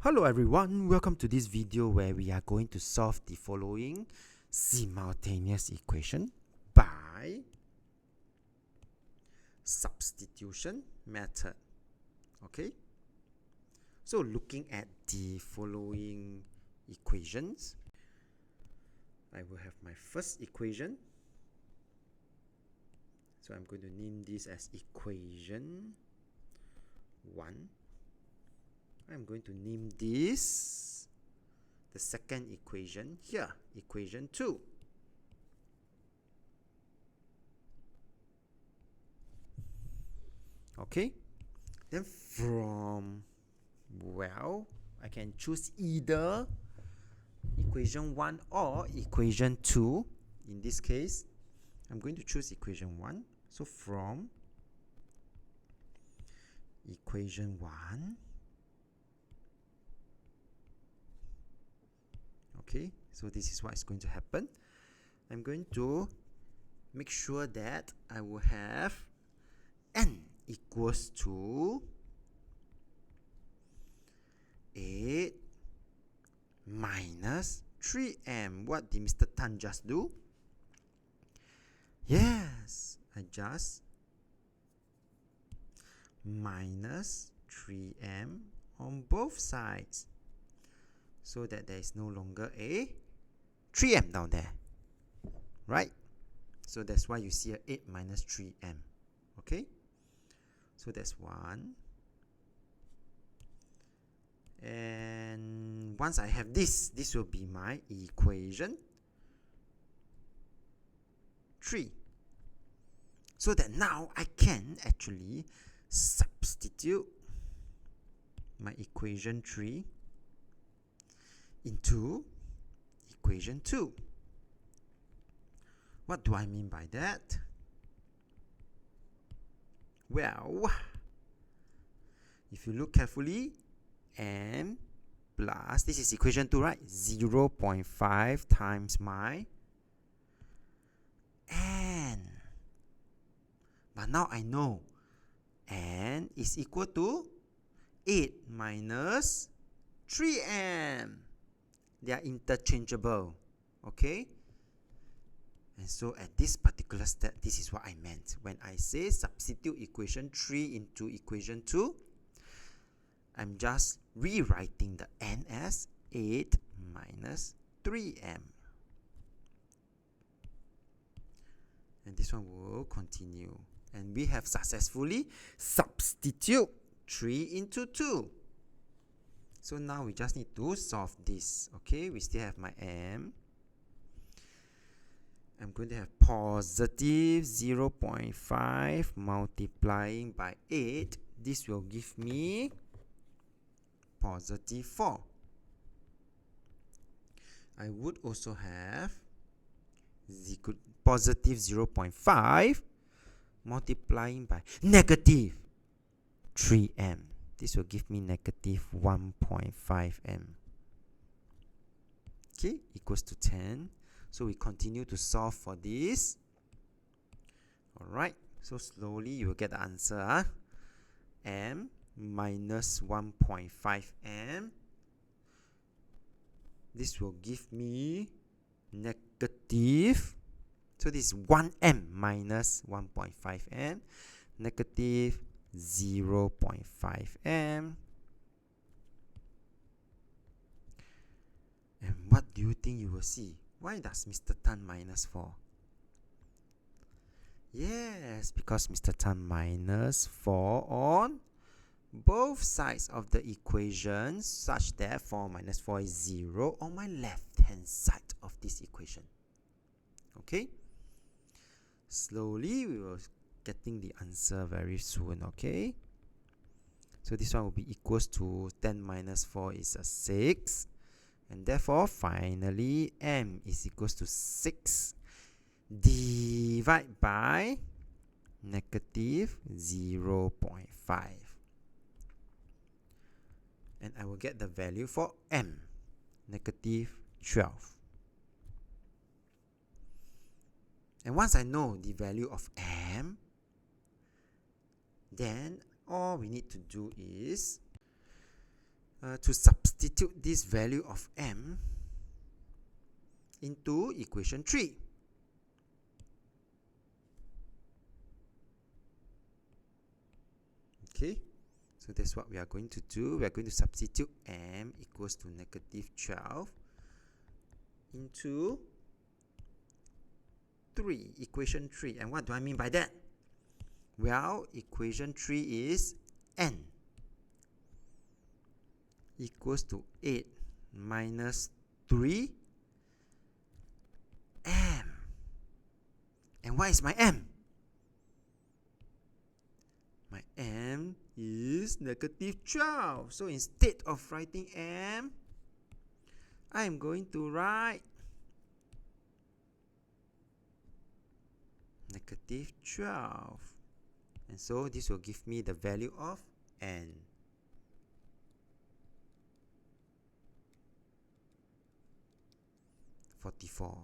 Hello everyone, welcome to this video where we are going to solve the following simultaneous equation by substitution method. Okay, so looking at the following equations, I will have my first equation. So I'm going to name this as equation 1. I'm going to name this the second equation here, equation 2. Okay, then I can choose either equation 1 or equation 2. In this case, I'm going to choose equation 1. So from equation 1, okay, so this is what is going to happen. I'm going to make sure that I will have n equals to 8 minus 3m. What did Mr. Tan just do? Yes, I just minus 3m on both sides, so that there is no longer a 3m down there, right? So that's why you see a 8 minus 3m. Okay, so that's 1. And once I have this will be my equation 3. So that now I can actually substitute my equation 3 into equation 2. What do I mean by that? Well, if you look carefully, m plus, this is equation 2, right? 0.5 times my n. But now I know n is equal to 8 minus 3m. They are interchangeable, okay? And so at this particular step, this is what I meant when I say substitute equation 3 into equation 2. I'm just rewriting the n as 8 minus 3m. And this one will continue. And we have successfully substitute 3 into 2. So now we just need to solve this. Okay, we still have my m. I'm going to have positive 0.5 multiplying by 8. This will give me positive 4. I would also have positive 0.5 multiplying by negative 3m. This will give me negative 1.5m. Okay, equals to 10. So we continue to solve for this. Alright, so slowly you will get the answer. M minus 1.5m. This will give me negative. So this is 1m minus 1.5m. Negative 0.5m. And what do you think you will see? Why does Mr. Tan minus 4? Yes, because Mr. Tan minus 4 on both sides of the equation, such that 4 minus 4 is 0 on my left hand side of this equation. Okay? Slowly we will getting the answer very soon. Okay? So this one will be equals to 10 minus 4 is a 6. And therefore, finally, m is equals to 6 divided by negative 0.5. And I will get the value for m, negative 12. And once I know the value of m, then all we need to do is to substitute this value of m into equation 3. Okay, so that's what we are going to do. We are going to substitute m equals to -12 into 3, equation 3. And what do I mean by that? Well, equation 3 is n equals to 8 minus 3 m. And what is my m? My m is -12. So instead of writing m, I am going to write -12. And so this will give me the value of n. (44).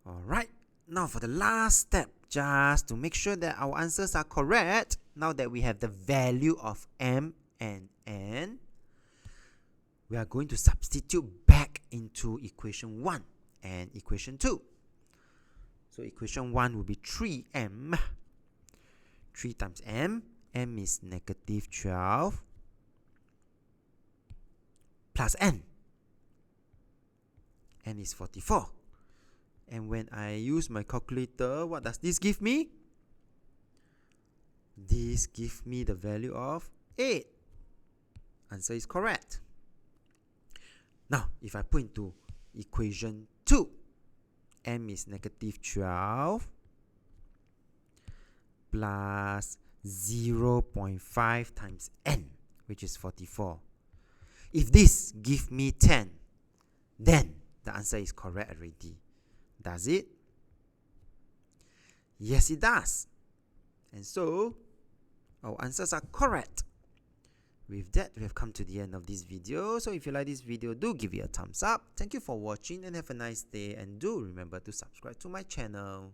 Alright, now for the last step, just to make sure that our answers are correct, now that we have the value of m and n, we are going to substitute back into equation 1 and equation 2. So equation 1 will be 3m. 3 times m. m is -12 plus n. n is 44. And when I use my calculator, what does this give me? This gives me the value of 8. Answer is correct. Now, if I put into equation 2, m is -12 plus 0.5 times n, which is 44. If this gives me 10, then the answer is correct already. Does it? Yes, it does. And so, our answers are correct. With that, we have come to the end of this video. So if you like this video, do give it a thumbs up. Thank you for watching and have a nice day. And do remember to subscribe to my channel.